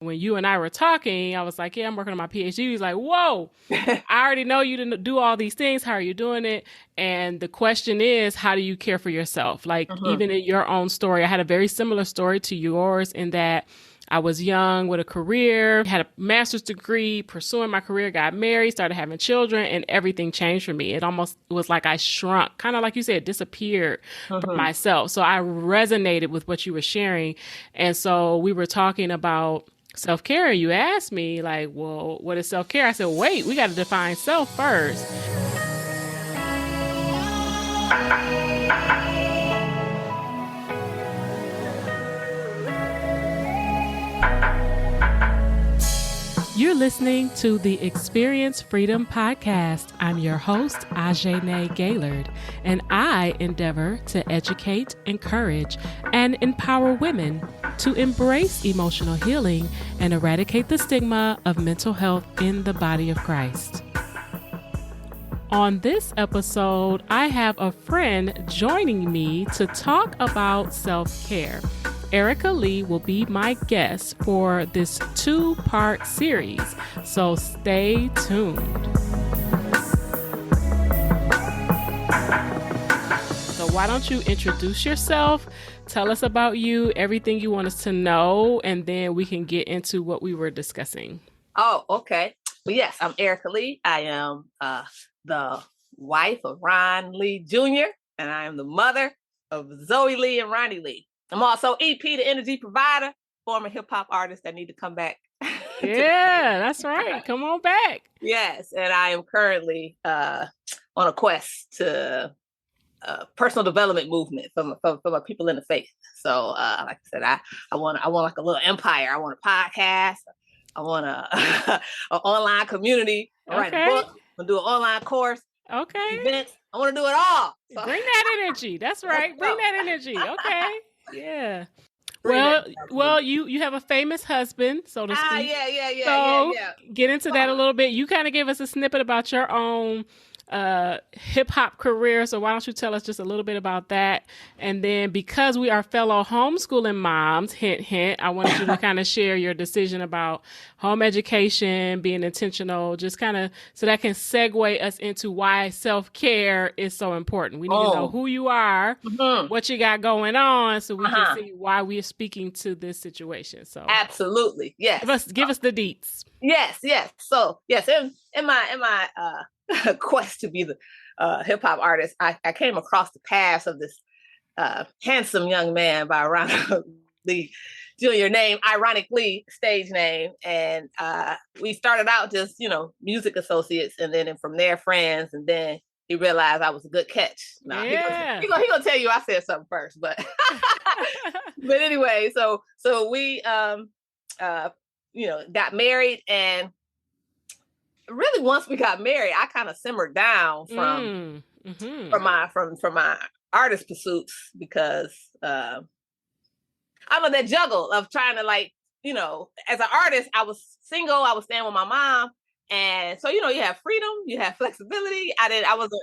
When you and I were talking, I was like, yeah, I'm working on my PhD. He was like, whoa, I already know you didn't do all these things. How are you doing it? And the question is, how do you care for yourself? Like, even in your own story, I had a very similar story to yours in that I was young with a career, had a master's degree, pursuing my career, got married, started having children, and everything changed for me. It almost was like I shrunk, kind of like you said, disappeared from myself. So I resonated with what you were sharing. And so we were talking about self-care. You asked me, like, well, what is self-care? I said, wait, we got to define self first. You're listening to the Experience Freedom Podcast. I'm your host, Ajene Gaylord, and I endeavor to educate, encourage, and empower women to embrace emotional healing and eradicate the stigma of mental health in the body of Christ. On this episode, I have a friend joining me to talk about self-care. Erica Lee will be my guest for this 2-part series, so stay tuned. So why don't you introduce yourself, tell us about you, everything you want us to know, and then we can get into what we were discussing. Oh, okay. Well, yes, I'm Erica Lee. I am the wife of Ron Lee Jr., and I am the mother of Zoe Lee and Ronnie Lee. I'm also EP, the energy provider, former hip hop artist that need to come back. Yeah, that's right. Come on back. Yes, and I am currently on a quest to personal development movement from people in the faith. So, like I said, I want like a little empire. I want a podcast. I want an online community. I write a book. I'm gonna do an online course. Okay. Events. I want to do it all. So. Bring that energy. That's right. Bring that energy. Okay. Yeah. Well, you have a famous husband, so to speak. Yeah. Get into that a little bit. You kind of gave us a snippet about your own hip hop career. So why don't you tell us just a little bit about that? And then because we are fellow homeschooling moms, hint, hint, I wanted you to kind of share your decision about home education, being intentional, just kind of so that can segue us into why self-care is so important. We need to know who you are, what you got going on, so we can see why we are speaking to this situation. So absolutely. Yes. Give us the deets. Yes. So yes, in my quest to be the hip hop artist, I came across the path of this handsome young man by Ronald Lee Jr. name, ironically stage name, and we started out just music associates, and then from there friends, and then he realized I was a good catch. Now he gonna tell you I said something first, but but anyway, so we got married, and really once we got married, I kind of simmered down from my artist pursuits, because I'm on that juggle of trying to, like, as an artist, I was single, I was staying with my mom, and so you have freedom, you have flexibility. I wasn't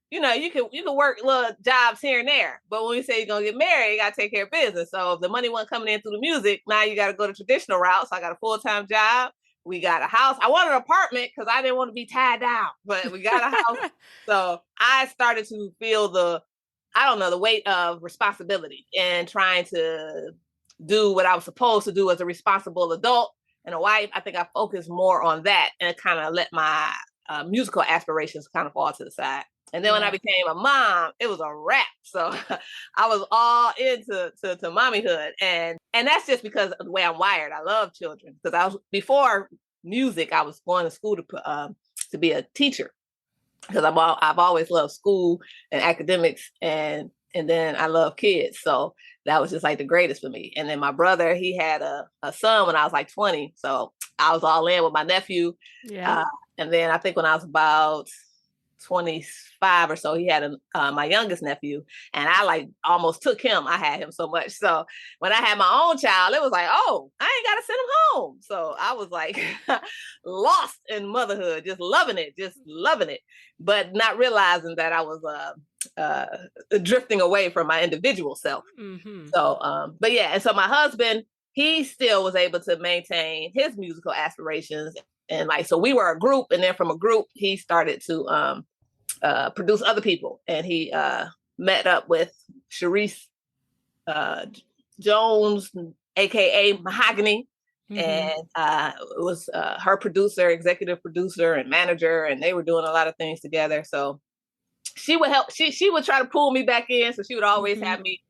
you can work little jobs here and there, but when you say you're gonna get married, you gotta take care of business. So if the money wasn't coming in through the music, now you gotta go the traditional route. So I got a full-time job. We got a house. I wanted an apartment because I didn't want to be tied down, but we got a house. So I started to feel the weight of responsibility and trying to do what I was supposed to do as a responsible adult and a wife. I think I focused more on that and kind of let my musical aspirations kind of fall to the side. And then when I became a mom, it was a wrap. So I was all into mommyhood. And that's just because of the way I'm wired. I love children, because before music, I was going to school to be a teacher, because I've always loved school and academics, and then I love kids. So that was just like the greatest for me. And then my brother, he had a son when I was like 20. So I was all in with my nephew. Yeah. And then I think when I was about 25 or so, he had my youngest nephew, and I like almost took him. I had him so much. So when I had my own child, it was like, oh, I ain't got to send him home. So I was like lost in motherhood, just loving it, but not realizing that I was drifting away from my individual self. Mm-hmm. So, but yeah. And so my husband, he still was able to maintain his musical aspirations. And like, so we were a group, and then from a group, he started to produce other people. And he met up with Sharice Jones, aka Mahogany. And it was her producer, executive producer, and manager, and they were doing a lot of things together. So she would help. She would try to pull me back in. So she would always have me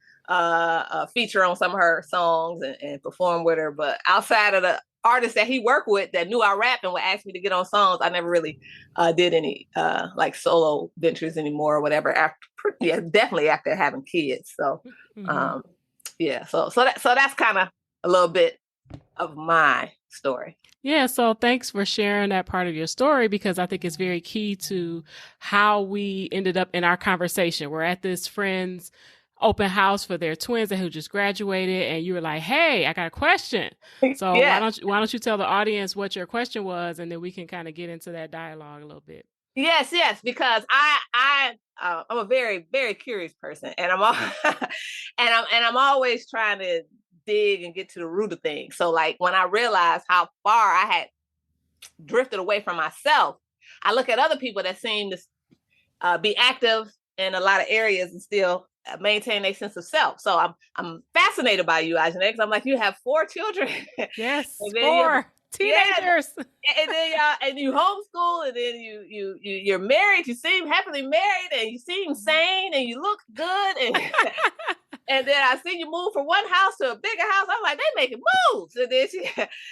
feature on some of her songs and perform with her. But outside of the artists that he worked with that knew I rap and would ask me to get on songs, I never really did any like solo ventures anymore or whatever. Definitely after having kids. So yeah, so that's kind of a little bit of my story. Yeah, so thanks for sharing that part of your story, because I think it's very key to how we ended up in our conversation. We're at this friend's open house for their twins who just graduated, and you were like, "Hey, I got a question." So why don't you tell the audience what your question was, and then we can kind of get into that dialogue a little bit. Yes, because I'm a very, very curious person, and I'm always trying to dig and get to the root of things. So like when I realized how far I had drifted away from myself, I look at other people that seem to be active in a lot of areas and still maintain a sense of self. So I'm fascinated by you, Ajene, because I'm like, you have 4 children. Yes, 4 teenagers. And then and you homeschool, and then you're married. You seem happily married, and you seem sane, and you look good. And and then I see you move from one house to a bigger house. I'm like, they making moves. And then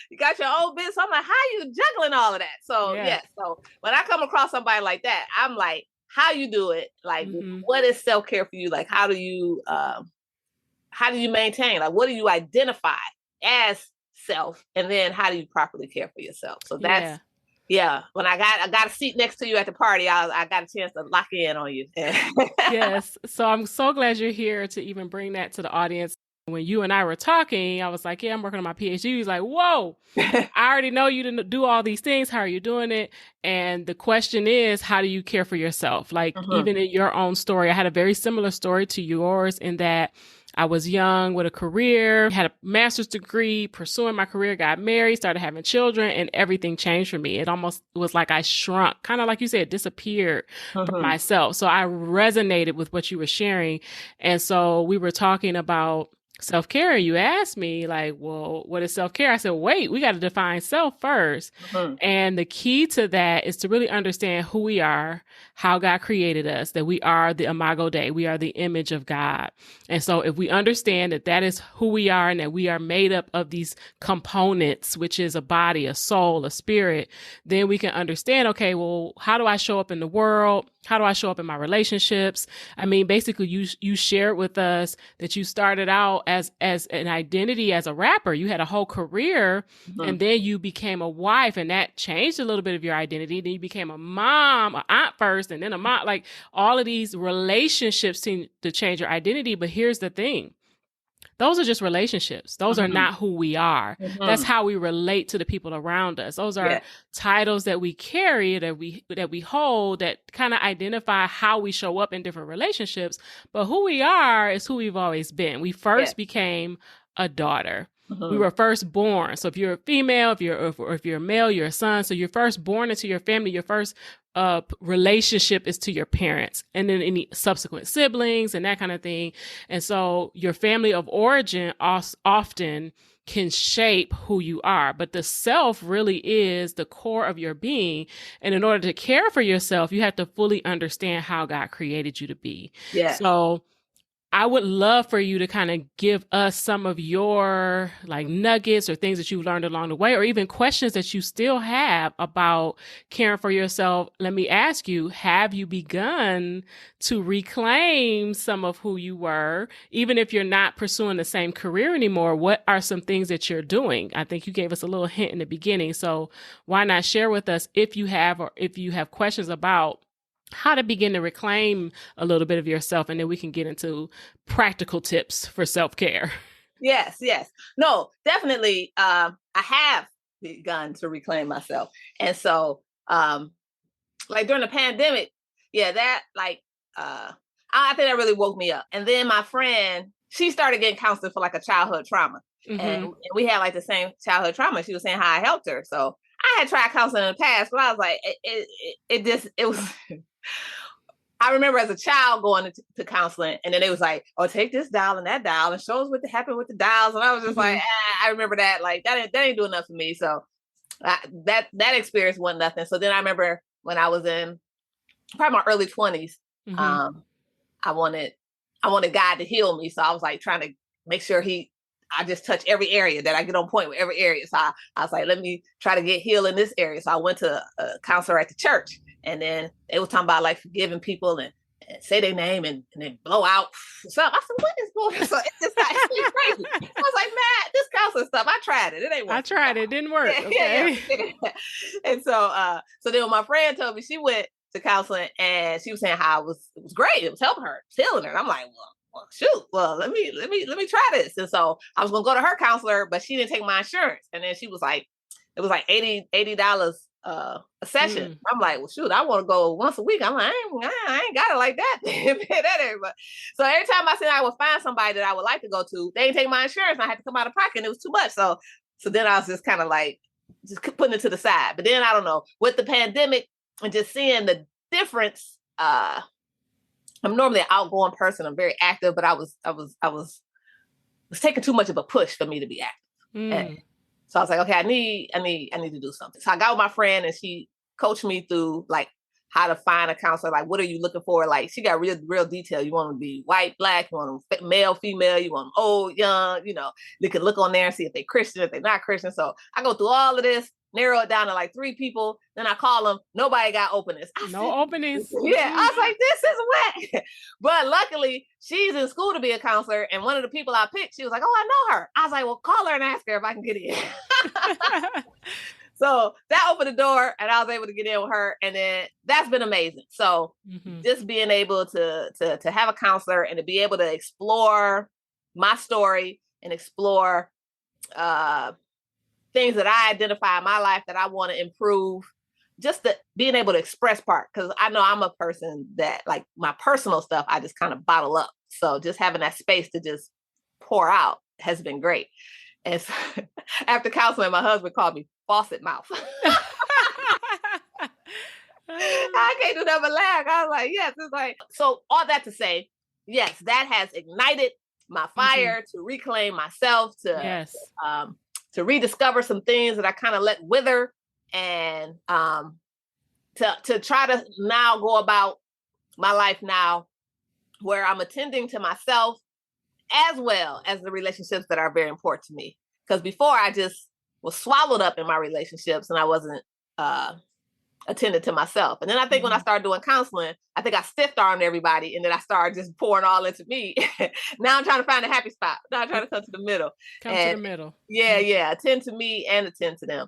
you got your own business. I'm like, how are you juggling all of that? So yeah. So when I come across somebody like that, I'm like, how you do it? Like, what is self-care for you? Like, how do you maintain? Like, what do you identify as self, and then how do you properly care for yourself? So that's when I got a seat next to you at the party, I got a chance to lock in on you. Yes. So I'm so glad you're here to even bring that to the audience. When you and I were talking, I was like, yeah, I'm working on my PhD. He was like, whoa, I already know you didn't do all these things. How are you doing it? And the question is, how do you care for yourself? Like, even in your own story, I had a very similar story to yours in that I was young with a career, had a master's degree, pursuing my career, got married, started having children, and everything changed for me. It almost was like I shrunk, kind of like you said, disappeared from myself. So I resonated with what you were sharing. And so we were talking about self-care, and you asked me like, well, what is self-care? I said, wait, we got to define self first. And the key to that is to really understand who we are, how God created us, that we are the imago Dei, we are the image of God. And so if we understand that that is who we are, and that we are made up of these components, which is a body, a soul, a spirit, then we can understand, okay, well, how do I show up in the world? How do I show up in my relationships? I mean, basically, you shared with us that you started out as an identity as a rapper. You had a whole career, and then you became a wife, and that changed a little bit of your identity. Then you became a mom, an aunt first, and then a mom. Like, all of these relationships seem to change your identity. But here's the thing. Those are just relationships. Those are not who we are. That's how we relate to the people around us. Those are titles that we carry, that we hold, that kind of identify how we show up in different relationships. But who we are is who we've always been. We first became a daughter. We were first born. So if you're a female, if you're a male, you're a son. So you're first born into your family. Your first relationship is to your parents, and then any subsequent siblings and that kind of thing. And so your family of origin often can shape who you are, but the self really is the core of your being. And in order to care for yourself, you have to fully understand how God created you to be. So I would love for you to kind of give us some of your like nuggets or things that you've learned along the way, or even questions that you still have about caring for yourself. Let me ask you, have you begun to reclaim some of who you were? Even if you're not pursuing the same career anymore, what are some things that you're doing? I think you gave us a little hint in the beginning. So why not share with us if you have questions about how to begin to reclaim a little bit of yourself, and then we can get into practical tips for self-care. Yes. No, definitely. I have begun to reclaim myself. And so, like during the pandemic, that like, I think that really woke me up. And then my friend, she started getting counseling for like a childhood trauma. And we had like the same childhood trauma. She was saying how I helped her. So I had tried counseling in the past, but I was like, it was. I remember as a child going to counseling, and then it was like, oh, take this dial and that dial and show us what happened with the dials. And I was just like, I remember that. Like, that ain't doing enough for me. So that experience wasn't nothing. So then I remember when I was in probably my early 20s, I wanted God to heal me. So I was like trying to make sure I just touch every area, that I get on point with every area. So I was like, let me try to get healed in this area. So I went to a counselor at the church, and then they were talking about like forgiving people and say their name and then blow out. So I said, what is going on? So it's crazy. I was like, man, this counseling stuff, I tried it. It ain't working. I tried it. It didn't work. Okay. And so then when my friend told me she went to counseling, and she was saying how it was great. It was helping her, healing her. And I'm like, well, shoot. Well, let me try this. And so I was gonna go to her counselor, but she didn't take my insurance. And then she was like, it was like $80 a session. I'm like, well, shoot, I want to go once a week. I'm like, I ain't got it like that. So every time I said I would find somebody that I would like to go to, they didn't take my insurance, and I had to come out of pocket, and it was too much. So then I was just kind of like just putting it to the side. But then I don't know, with the pandemic and just seeing the difference. I'm normally an outgoing person. I'm very active, but I was taking too much of a push for me to be active. And so I was like, okay, I need to do something. So I got with my friend, and she coached me through like how to find a counselor. Like, what are you looking for? Like, she got real detail. You want them to be white, black, you want them male, female, you want them old, young, they can look on there and see if they're Christian, if they're not Christian. So I go through all of this, narrow it down to like 3 people. Then I call them. Nobody got openings. Openings. Yeah. I was like, this is whack. But luckily, she's in school to be a counselor. And one of the people I picked, she was like, oh, I know her. I was like, well, call her and ask her if I can get in. So that opened the door, and I was able to get in with her. And then that's been amazing. So just being able to have a counselor and to be able to explore my story and explore things that I identify in my life that I want to improve, just being able to express part. Because I know I'm a person that, like, my personal stuff, I just kind of bottle up. So just having that space to just pour out has been great. And so, after counseling, my husband called me faucet mouth. I can't do nothing but laugh. I was like, yes. It's like, so all that to say, yes, that has ignited my fire to reclaim myself, to rediscover some things that I kind of let wither, and to try to now go about my life now where I'm attending to myself as well as the relationships that are very important to me. Because before, I just was swallowed up in my relationships, and I wasn't attending to myself. And then I think when I started doing counseling, I think I stiff-armed everybody, and then I started just pouring all into me. Now I'm trying to find a happy spot. Now I'm trying to come to the middle. To the middle. Yeah. Attend to me and attend to them.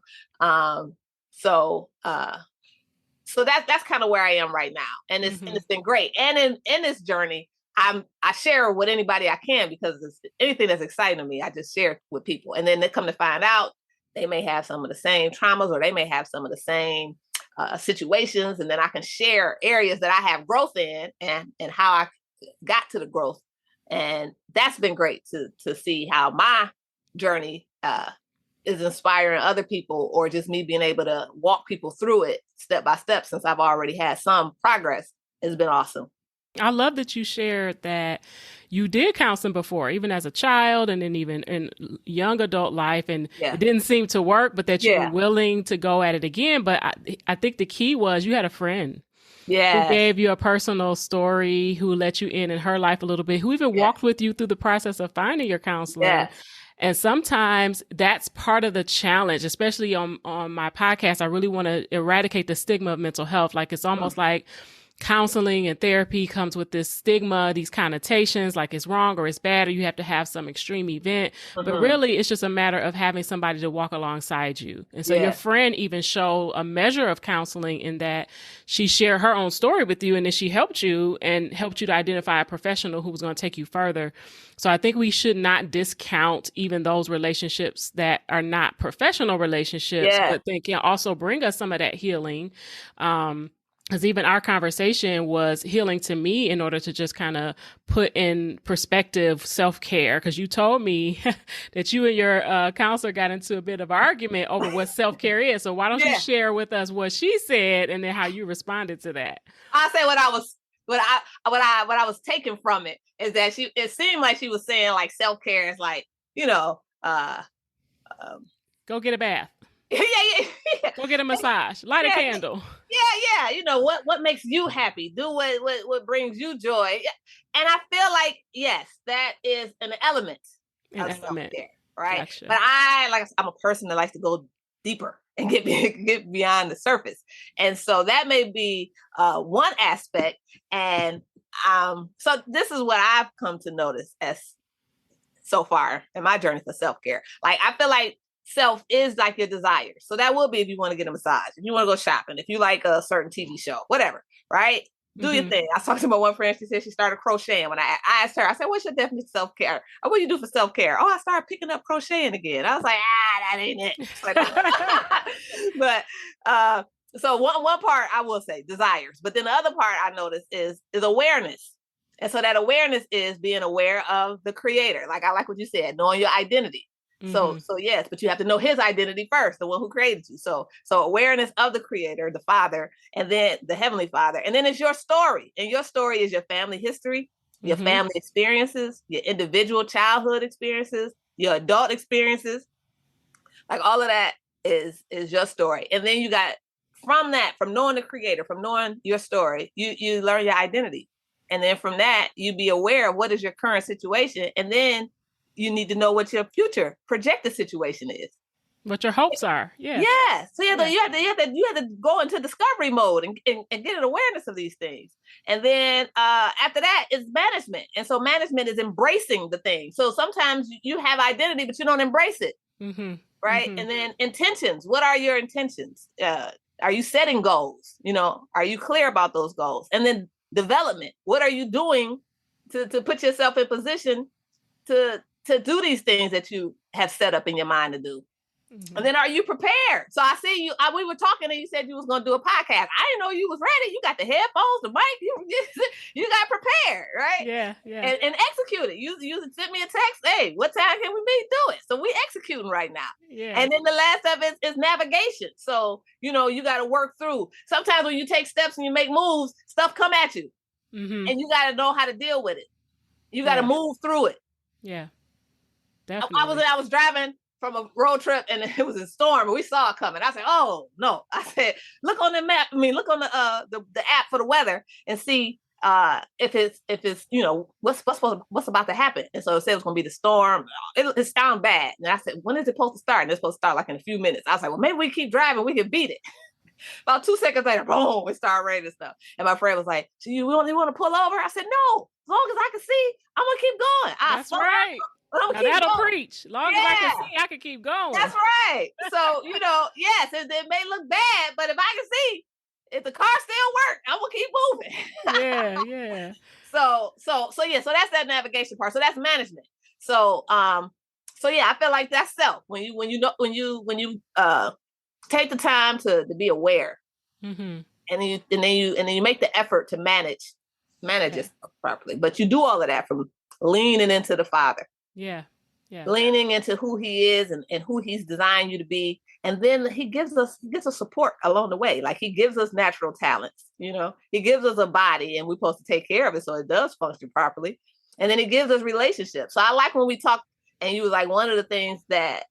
So that's kind of where I am right now. And it's been great. And in this journey, I share with anybody I can, because anything that's exciting to me, I just share with people. And then they come to find out they may have some of the same traumas, or they may have some of the same situations. And then I can share areas that I have growth in, and how I got to the growth. And that's been great to see how my journey is inspiring other people, or just me being able to walk people through it step by step, since I've already had some progress. It's been awesome. I love that you shared that you did counseling before, even as a child, and then even in young adult life, and it didn't seem to work, but that you were willing to go at it again. But I think the key was you had a friend who gave you a personal story, who let you in her life a little bit, who even walked with you through the process of finding your counselor. Yes. And sometimes that's part of the challenge, especially on my podcast. I really want to eradicate the stigma of mental health. Like, it's almost like counseling and therapy comes with this stigma, these connotations, like it's wrong or it's bad, or you have to have some extreme event. But really, it's just a matter of having somebody to walk alongside you. And so your friend even showed a measure of counseling in that she shared her own story with you, and then she helped you to identify a professional who was going to take you further. So I think we should not discount even those relationships that are not professional relationships, but they can also bring us some of that healing. because even our conversation was healing to me in order to just kind of put in perspective self-care. Because you told me that you and your counselor got into a bit of argument over what self-care is. So why don't you share with us what she said and then how you responded to that? I'll say what I was taking from it is that it seemed like she was saying like self-care is like, go get a bath. Yeah. Go get a massage. Light a candle. Yeah. What makes you happy? Do what brings you joy. And I feel like, yes, that is an element of self-care, right? Gotcha. But I'm a person that likes to go deeper and get beyond the surface. And so that may be one aspect. And so this is what I've come to notice as so far in my journey for self-care. Like, I feel like self is like your desire. So that will be if you want to get a massage, if you want to go shopping, if you like a certain TV show, whatever, right? Do your thing. I was talking to my one friend. She said she started crocheting. When I asked her, I said, what's your definition of self-care? What do you do for self-care? Oh, I started picking up crocheting again. I was like, that ain't it. But so one part I will say desires, but then the other part I noticed is awareness. And so that awareness is being aware of the creator. Like I like what you said, knowing your identity. So yes, but you have to know his identity first, the one who created you. So awareness of the creator, the father, and then the heavenly father. And then it's your story. And your story is your family history, your family experiences, your individual childhood experiences, your adult experiences. Like all of that is your story. And then you got from knowing the creator, from knowing your story, you learn your identity. And then from that, you be aware of what is your current situation. And then you need to know what your future projected situation is. What your hopes are. Yeah. Yeah. So you have to go into discovery mode and get an awareness of these things. And then after that is management. And so management is embracing the thing. So sometimes you have identity, but you don't embrace it. Right. And then intentions. What are your intentions? Are you setting goals? Are you clear about those goals? And then development. What are you doing to put yourself in position to do these things that you have set up in your mind to do? And then are you prepared? So I see you, we were talking and you said you was going to do a podcast. I didn't know you was ready. You got the headphones, the mic, you got prepared, right? Yeah. And execute it. You sent me a text. Hey, what time can we meet? Do it. So we executing right now. Yeah. And then the last of it is navigation. So, you got to work through. Sometimes when you take steps and you make moves, stuff come at you. And you got to know how to deal with it. You got to move through it. Yeah. Definitely. I was driving from a road trip and it was a storm and we saw it coming. I said, oh no. I said, look on the map. Look on the app for the weather and see if it's what's about to happen. And so it said it was going to be the storm. It sounds bad. And I said, when is it supposed to start? And it's supposed to start like in a few minutes. I was like, well, maybe we keep driving. We can beat it. About 2 seconds later, boom, it started raining stuff. And my friend was like, so you really want to pull over? I said, no, as long as I can see, I'm going to keep going. That's right. Now that'll preach. As long as I can see, I can keep going. That's right. So, yes, it may look bad, but if I can see, if the car still works, I'm going to keep moving. Yeah. So that's that navigation part. So that's management. So I feel like that's self. When you take the time to be aware, and then you make the effort to manage yourself properly. But you do all of that from leaning into the Father. Yeah. Leaning into who he is and who he's designed you to be. And then he gives us support along the way. Like he gives us natural talents, he gives us a body and we're supposed to take care of it so it does function properly. And then he gives us relationships. So I like when we talk and you was like, one of the things that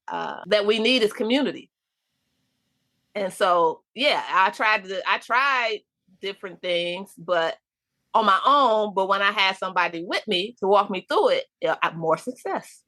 we need is community. And so, I tried different things, but on my own, but when I had somebody with me to walk me through it, more success.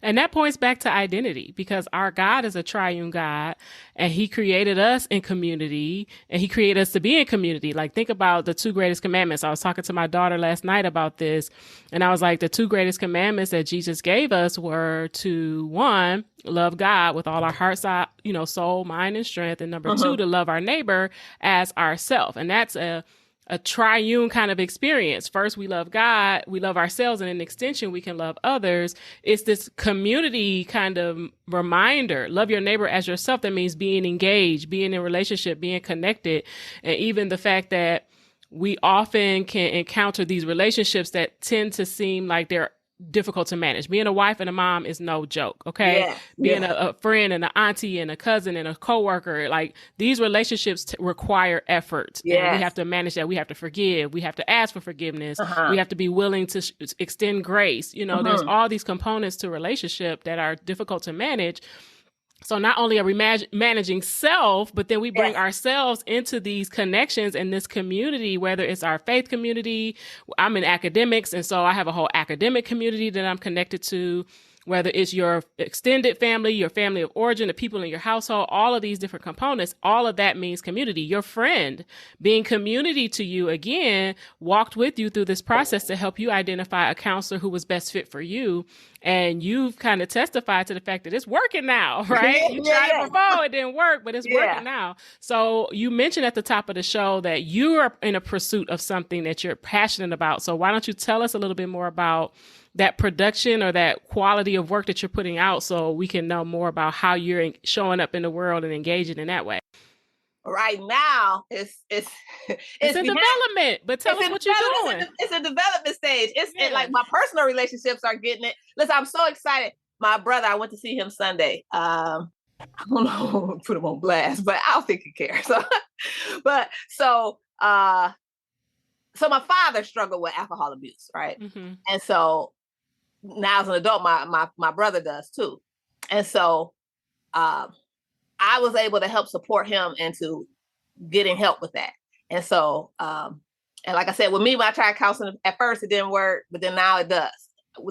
And that points back to identity, because our God is a triune God and he created us in community and he created us to be in community. Like, think about the 2 greatest commandments. I was talking to my daughter last night about this, and I was like, the 2 greatest commandments that Jesus gave us were to, 1, love God with all our heart, soul, mind, and strength. And number 2, to love our neighbor as ourself. And that's a a triune kind of experience. First, we love God, we love ourselves, and in extension, we can love others. It's this community kind of reminder. Love your neighbor as yourself. That means being engaged, being in relationship, being connected. And even the fact that we often can encounter these relationships that tend to seem like they're difficult to manage. Being a wife and a mom is no joke, okay? Yeah, Being a friend and an auntie and a cousin and a coworker, like these relationships require effort, and we have to manage that. We have to forgive. We have to ask for forgiveness. We have to be willing to extend grace. You know, there's all these components to relationship that are difficult to manage. So not only are we managing self, but then we bring ourselves into these connections and this community, whether it's our faith community. I'm in academics, and so I have a whole academic community that I'm connected to, whether it's your extended family, your family of origin, the people in your household, all of these different components, all of that means community. Your friend being community to you, again, walked with you through this process to help you identify a counselor who was best fit for you. And you've kind of testified to the fact that it's working now, right? You tried it before, it didn't work, but it's working now. So you mentioned at the top of the show that you are in a pursuit of something that you're passionate about. So why don't you tell us a little bit more about that production or that quality of work that you're putting out, so we can know more about how you're showing up in the world and engaging in that way? Right now, it's in development, but tell us what you're doing. It's a development stage. It's like my personal relationships are getting it. Listen, I'm so excited. My brother, I went to see him Sunday. I don't know, put him on blast, but I don't think he cares. So my father struggled with alcohol abuse, right? And so now as an adult, my brother does too. And so I was able to help support him into getting help with that. And so, and like I said, with me, when I tried counseling, at first it didn't work, but then now it does.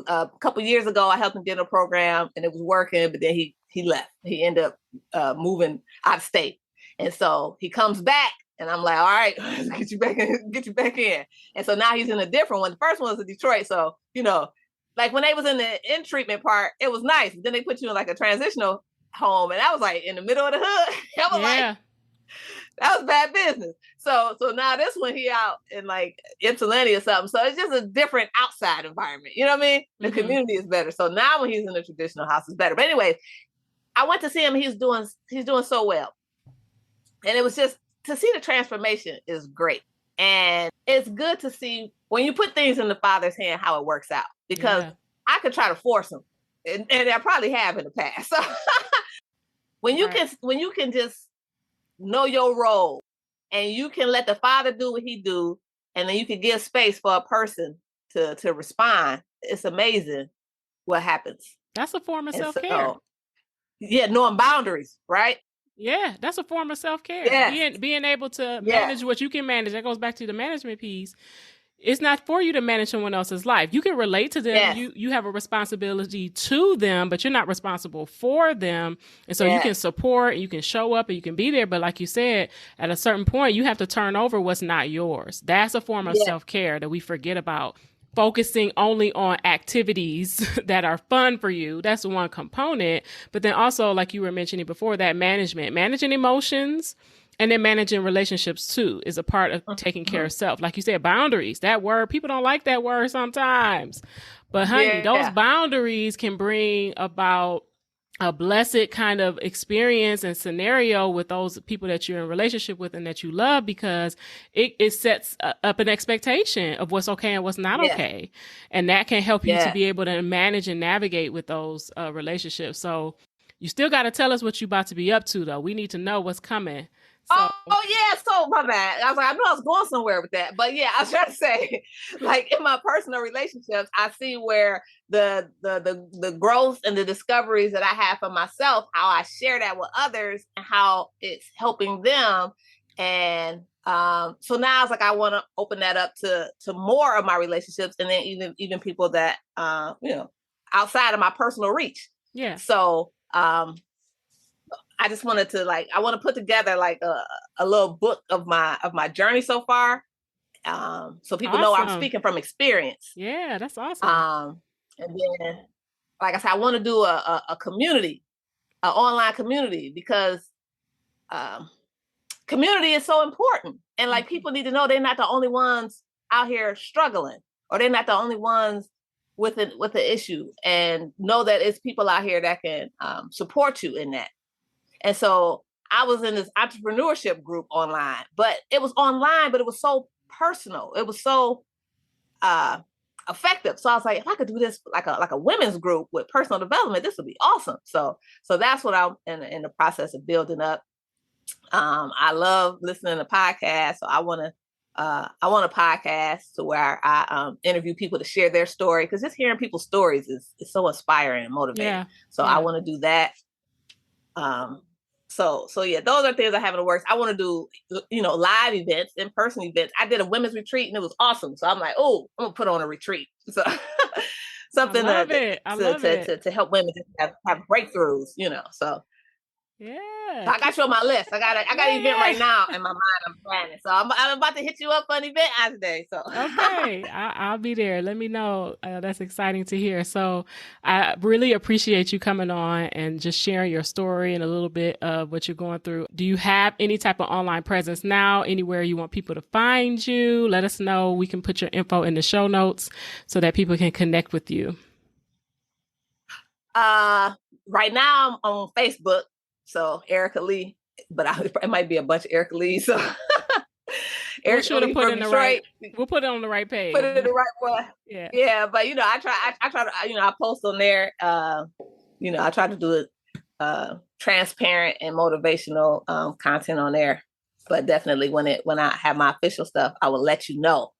A couple years ago, I helped him get in a program and it was working, but then he left. He ended up moving out of state. And so he comes back and I'm like, all right, get you back in. And so now he's in a different one. The first one was in Detroit. So, you know, like when they was in the in-treatment part, it was nice. Then they put you in like a transitional home, and I was like in the middle of the hood. I was like, that was bad business. So now this one, he out in like Ypsilanti or something. So it's just a different outside environment. You know what I mean? The community is better. So now when he's in the traditional house, it's better. But anyways, I went to see him. He's doing so well, and it was just to see the transformation is great, and it's good to see when you put things in the Father's hand how it works out. Because I could try to force him, and I probably have in the past. So when you can just know your role, and you can let the Father do what he do, and then you can give space for a person to respond, it's amazing what happens. That's a form of self-care. Knowing boundaries, right? Yeah, that's a form of self-care. Yeah. Being able to manage what you can manage. That goes back to the management piece. It's not for you to manage someone else's life. You can relate to them. Yes. You have a responsibility to them, but you're not responsible for them. And so you can support, and you can show up, and you can be there. But like you said, at a certain point, you have to turn over what's not yours. That's a form of self-care that we forget about. Focusing only on activities that are fun for you. That's one component. But then also, like you were mentioning before, that managing emotions, and then managing relationships too is a part of taking care of self. Like you said, boundaries, that word, people don't like that word sometimes. But honey, those boundaries can bring about a blessed kind of experience and scenario with those people that you're in relationship with and that you love, because it sets up an expectation of what's okay and what's not okay. And that can help you to be able to manage and navigate with those relationships. So you still got to tell us what you're about to be up to, though. We need to know what's coming. So. So my bad. I was like, I knew I was going somewhere with that, but I was trying to say, like in my personal relationships, I see where the growth and the discoveries that I have for myself, how I share that with others, and how it's helping them. And so now it's like I want to open that up to more of my relationships, and then even people that outside of my personal reach. Yeah. So I just wanted to I want to put together like a little book of my journey so far. So people know I'm speaking from experience. Yeah, that's awesome. And then, like I said, I want to do a community, an online community, because community is so important. And like, people need to know they're not the only ones out here struggling, or they're not the only ones with the issue, and know that it's people out here that can support you in that. And so I was in this entrepreneurship group online, but it was online, but it was so personal. It was so effective. So I was like, if I could do this like a women's group with personal development, this would be awesome. So that's what I'm in the process of building up. I love listening to podcasts. So I want a podcast to where I interview people to share their story, because just hearing people's stories is so inspiring and motivating. Yeah. So I want to do that. So yeah, those are things I have in the works. I want to do, live events, in-person events. I did a women's retreat and it was awesome. So I'm like, oh, I'm gonna put on a retreat. So something to help women have breakthroughs, So yeah, so I got you on my list. I got an event right now in my mind. I'm planning. So I'm about to hit you up for an event today. So okay, I'll be there. Let me know. That's exciting to hear. So I really appreciate you coming on and just sharing your story and a little bit of what you're going through. Do you have any type of online presence now? Anywhere you want people to find you? Let us know. We can put your info in the show notes so that people can connect with you. Right now I'm on Facebook. So Erica Lee, but it might be a bunch of Erica Lee. So Erica Lee put in the right. We'll put it on the right page. Put it in the right one. Yeah. But I try to I post on there. I try to do it transparent and motivational content on there. But definitely when I have my official stuff, I will let you know.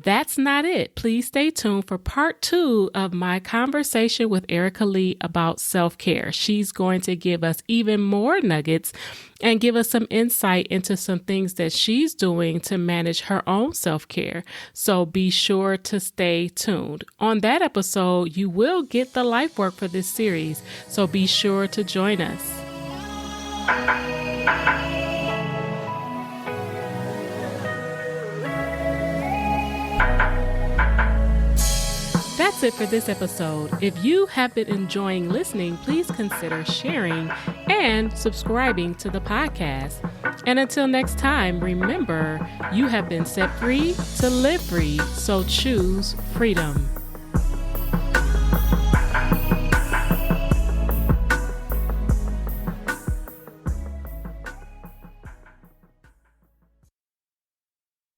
That's not it. Please stay tuned for part 2 of my conversation with Erica Lee about self-care. She's going to give us even more nuggets and give us some insight into some things that she's doing to manage her own self-care. So be sure to stay tuned. On that episode, you will get the life work for this series. So be sure to join us. That's it for this episode. If you have been enjoying listening, please consider sharing and subscribing to the podcast. And until next time, remember, you have been set free to live free, so choose freedom.